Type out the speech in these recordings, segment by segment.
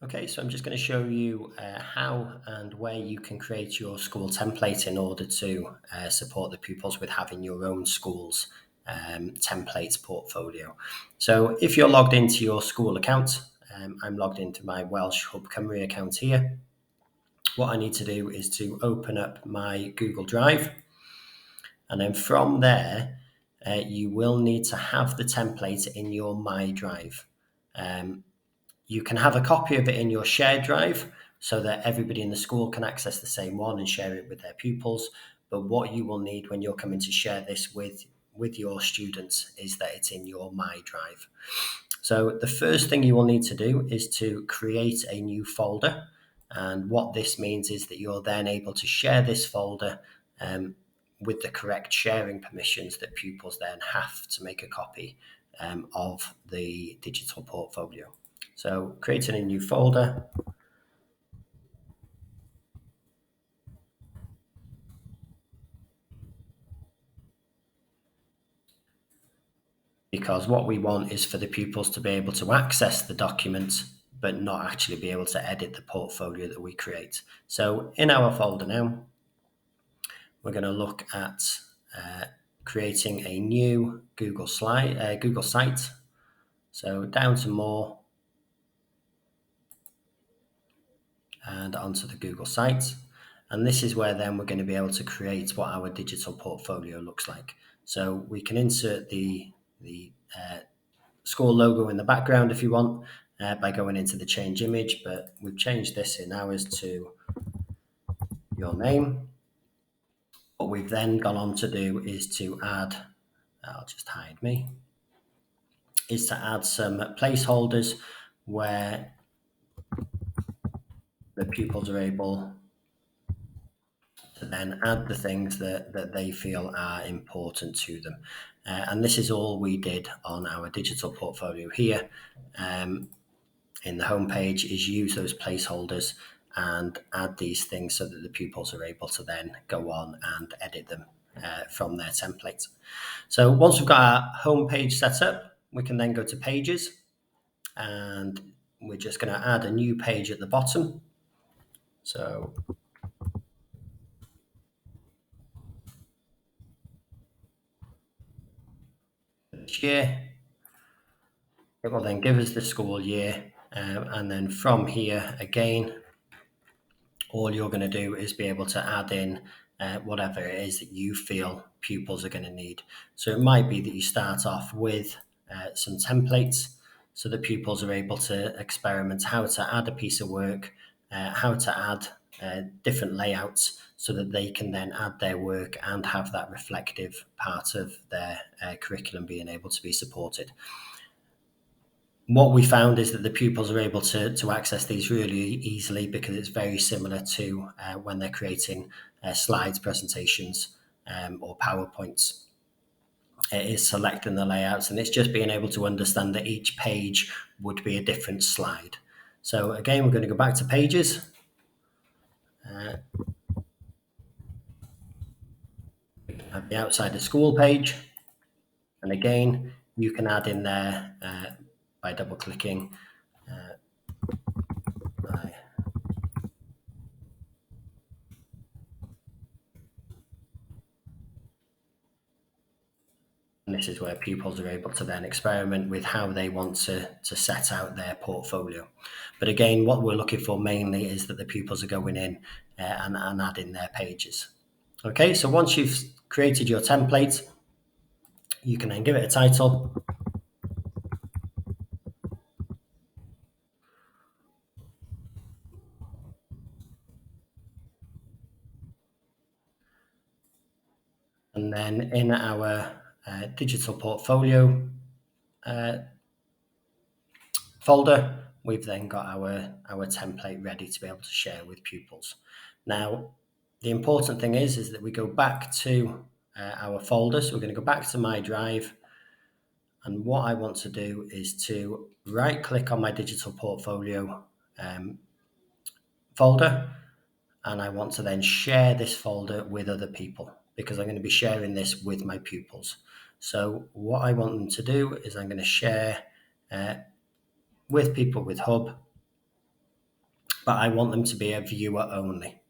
Okay, so I'm just going to show you how and where you can create your school template in order to support the pupils with having your own school's template portfolio. So if you're logged into your school account, I'm logged into my Welsh Hub Cymru account here. What I need to do is to open up my Google Drive, and then from there, you will need to have the template in your My Drive. You can have a copy of it in your shared drive so that everybody in the school can access the same one and share it with their pupils. But what you will need when you're coming to share this with your students is that it's in your My Drive. So the first thing you will need to do is to create a new folder. And what this means is that you're then able to share this folder with the correct sharing permissions that pupils then have to make a copy of the digital portfolio. So creating a new folder. Because what we want is for the pupils to be able to access the documents, but not actually be able to edit the portfolio that we create. So in our folder now, we're going to look at creating a new Google site. So down to more and onto the Google site. And this is where then we're going to be able to create what our digital portfolio looks like. So we can insert the school logo in the background if you want by going into the change image, but we've changed this in ours to your name. What we've then gone on to do is to add, I'll just hide me, is to add some placeholders where the pupils are able to then add the things that they feel are important to them. And this is all we did on our digital portfolio here. In the homepage is use those placeholders and add these things so that the pupils are able to then go on and edit them from their templates. So once we've got our homepage set up, we can then go to pages, and we're just going to add a new page at the bottom. So each year, it will then give us the school year, and then from here again, all you're going to do is be able to add in whatever it is that you feel pupils are going to need. So it might be that you start off with some templates so that pupils are able to experiment how to add a piece of work, how to add different layouts so that they can then add their work and have that reflective part of their curriculum being able to be supported. What we found is that the pupils are able to access these really easily because it's very similar to when they're creating slides, presentations, or PowerPoints. It is selecting the layouts, and it's just being able to understand that each page would be a different slide. So again, we're going to go back to pages. Have the outside of school page. And again, you can add in there by double clicking and this is where pupils are able to then experiment with how they want to set out their portfolio. But again, what we're looking for mainly is that the pupils are going in and adding their pages. Okay, so once you've created your template, you can then give it a title. And then in our digital portfolio folder, we've then got our template ready to be able to share with pupils. Now, the important thing is that we go back to our folder. So we're going to go back to My Drive. And what I want to do is to right click on my digital portfolio folder. And I want to then share this folder with other people because I'm going to be sharing this with my pupils. So what I want them to do is I'm going to share with people with Hub. but I want them to be a viewer only.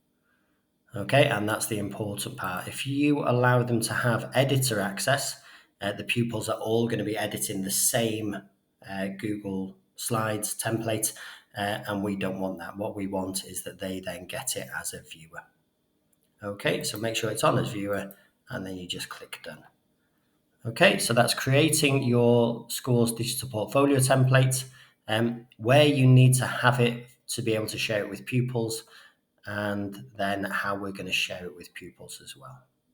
Okay, and that's the important part. If you allow them to have editor access, the pupils are all going to be editing the same Google Slides template, and we don't want that. What we want is that they then get it as a viewer. Okay, so make sure it's on as viewer, and then you just click done. Okay, so that's creating your school's digital portfolio template, where you need to have it to be able to share it with pupils, and then how we're going to share it with pupils as well.